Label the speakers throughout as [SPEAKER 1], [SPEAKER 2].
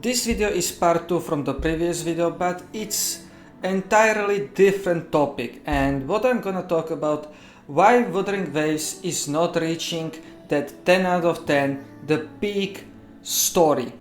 [SPEAKER 1] This video is part 2 from the previous video, but it's entirely different topic, and what I'm gonna talk about why Wuthering Waves is not reaching that 10 out of 10, the peak story.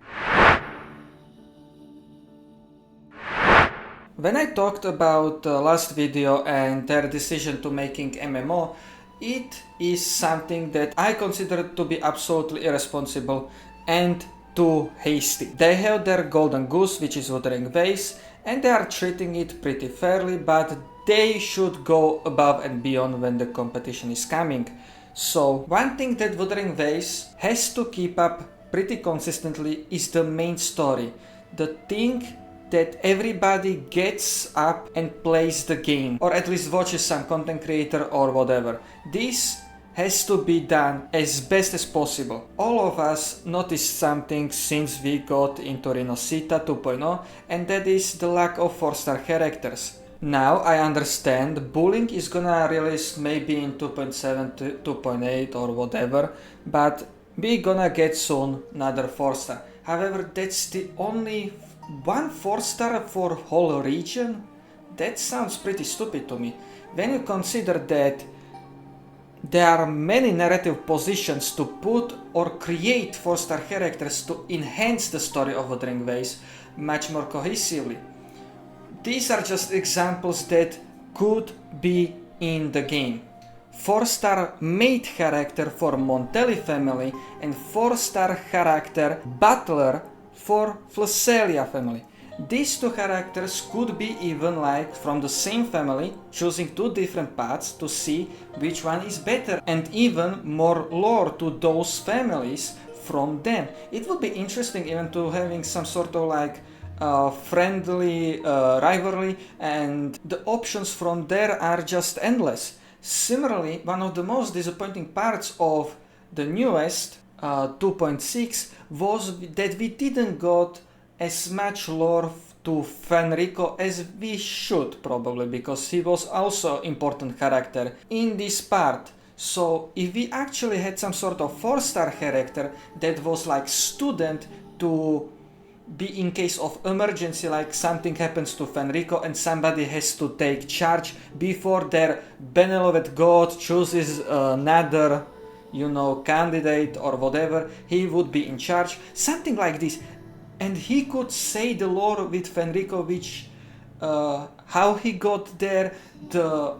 [SPEAKER 1] When I talked about the last video and their decision to making MMO, it is something that I consider to be absolutely irresponsible and too hasty. They have their golden goose, which is Wuthering Waves, and they are treating it pretty fairly, but they should go above and beyond when the competition is coming. So one thing that Wuthering Waves has to keep up pretty consistently is the main story. The thing that everybody gets up and plays the game, or at least watches some content creator or whatever. This has to be done as best as possible. All of us noticed something since we got into Rinocita 2.0, and that is the lack of 4-star characters. Now I understand bullying is gonna release maybe in 2.7 to 2.8 or whatever, but we gonna get soon another 4-star. However, that's the only one 4-star for whole region? That sounds pretty stupid to me. When you consider that there are many narrative positions to put or create 4-star characters to enhance the story of Wuthering Waves much more cohesively. These are just examples that could be in the game. 4-star mate character for Montelli family and 4-star character butler for Flacelia family. These two characters could be even like from the same family, choosing two different paths to see which one is better, and even more lore to those families from them. It would be interesting even to having some sort of like friendly rivalry, and the options from there are just endless. Similarly, one of the most disappointing parts of the newest 2.6 was that we didn't got as much lore to Fenrico as we should, probably, because he was also important character in this part. So if we actually had some sort of 4-star character that was like student to be in case of emergency, like something happens to Fenrico and somebody has to take charge before their benevolent god chooses another, candidate or whatever, he would be in charge, something like this. And he could say the lore with Fenrico, which, how he got there, the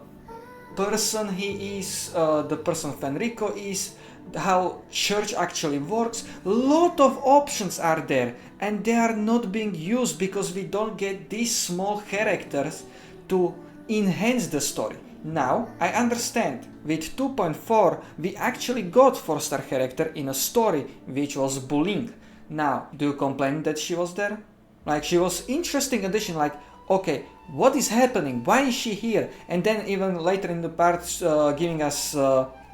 [SPEAKER 1] person he is, the person Fenrico is, how church actually works. Lot of options are there, and they are not being used because we don't get these small characters to enhance the story. Now, I understand, with 2.4 we actually got 4-star character in a story, which was bullying. Now, do you complain that she was there? Like, she was interesting addition, like, okay, what is happening? Why is she here? And then even later in the parts giving us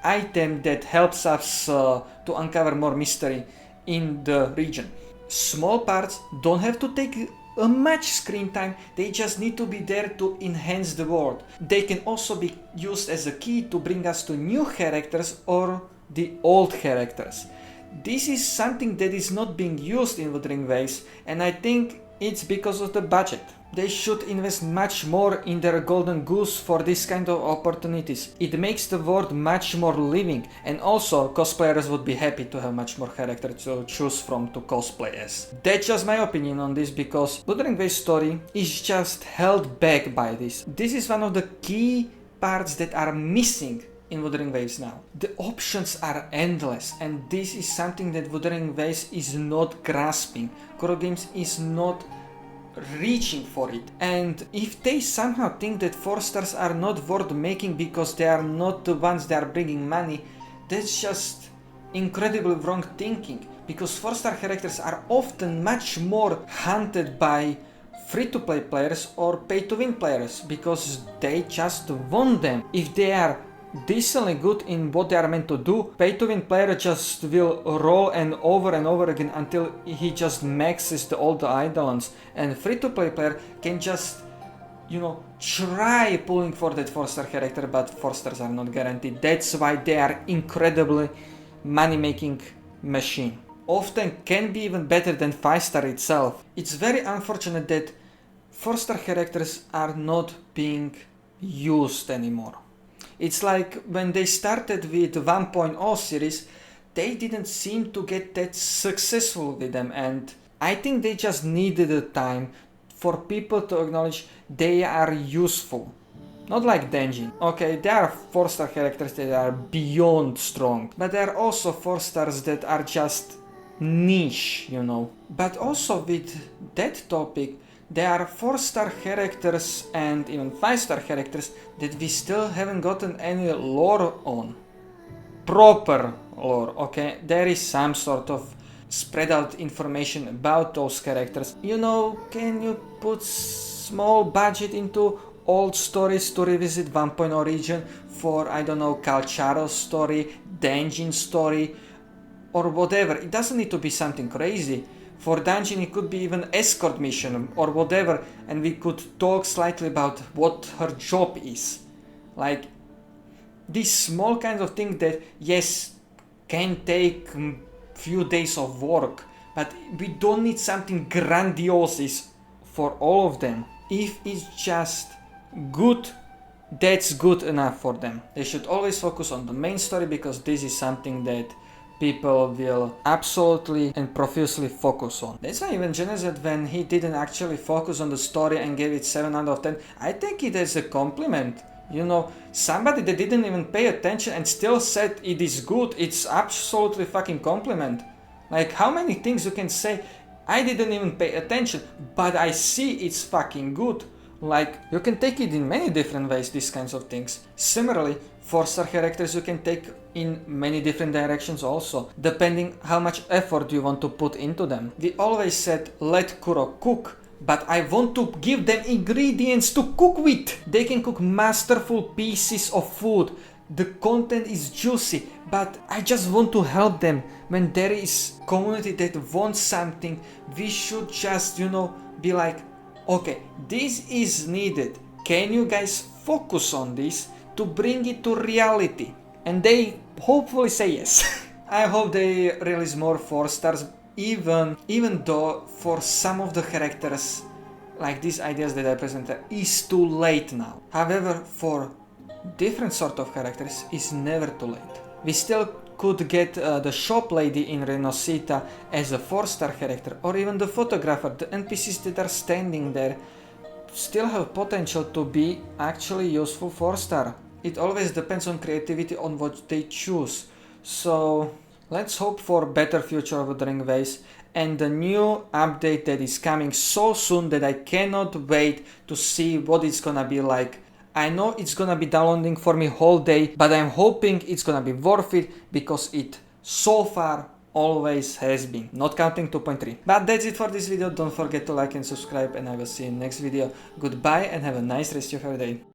[SPEAKER 1] item that helps us to uncover more mystery in the region. Small parts don't have to take much screen time, they just need to be there to enhance the world. They can also be used as a key to bring us to new characters or the old characters. This is something that is not being used in Wuthering Waves, and I think it's because of the budget. They should invest much more in their golden goose for this kind of opportunities. It makes the world much more living, and also cosplayers would be happy to have much more characters to choose from to cosplay as. That's just my opinion on this, because Wuthering Waves story is just held back by this. This is one of the key parts that are missing in Wuthering Waves now. The options are endless, and this is something that Wuthering Waves is not grasping. Kuro Games is not reaching for it, and if they somehow think that 4-stars are not worth making because they are not the ones that are bringing money, that's just incredibly wrong thinking, because 4-star characters are often much more hunted by free-to-play players or pay-to-win players because they just want them. If they are decently good in what they are meant to do, pay-to-win player just will roll and over again until he just maxes all the eidolons, and free-to-play player can just, try pulling for that 4-star character, but 4-stars are not guaranteed. That's why they are incredibly money-making machine. often can be even better than 5-star itself. It's very unfortunate that 4-star characters are not being used anymore. It's like when they started with 1.0 series, they didn't seem to get that successful with them, and I think they just needed the time for people to acknowledge they are useful. Not like Denjin. Okay, there are 4-star characters that are beyond strong, but there are also 4-stars that are just niche, you know. But also with that topic, there are 4-star characters and even 5-star characters that we still haven't gotten any lore on. Proper lore, okay? There is some sort of spread out information about those characters. You know, can you put small budget into old stories to revisit 1.0 region for, I don't know, Calcharo's story, Denjin's story, or whatever? It doesn't need to be something crazy. For Dungeon it could be even escort mission or whatever, and we could talk slightly about what her job is. Like, these small kinds of things that, yes, can take few days of work, but we don't need something grandiose for all of them. If it's just good, that's good enough for them. They should always focus on the main story, because this is something that people will absolutely and profusely focus on. That's why even Genesis, when he didn't actually focus on the story and gave it 7 out of 10, I take it as a compliment. You know, somebody that didn't even pay attention and still said it is good, it's absolutely fucking compliment. Like, how many things you can say, I didn't even pay attention, but I see it's fucking good. Like, you can take it in many different ways, these kinds of things. Similarly, 4-star characters you can take in many different directions also, depending how much effort you want to put into them. We always said, let Kuro cook, but I want to give them ingredients to cook with. They can cook masterful pieces of food. The content is juicy, but I just want to help them. When there is community that wants something, we should just, you know, be like, okay, this is needed. Can you guys focus on this to bring it to reality? And they hopefully say yes. I hope they release more 4-stars, even though for some of the characters, like these ideas that I presented, is too late now. However, for different sort of characters, it's never too late. We still could get the shop lady in Rinocita as a 4-star character, or even the photographer. The NPCs that are standing there still have potential to be actually useful 4-star. It always depends on creativity, on what they choose. So let's hope for better future of Wuthering Waves and the new update that is coming so soon that I cannot wait to see what it's gonna be like. I know it's gonna be downloading for me whole day, but I'm hoping it's gonna be worth it, because it so far always has been, not counting 2.3. But that's it for this video. Don't forget to like and subscribe, and I will see you in the next video. Goodbye and have a nice rest of your day.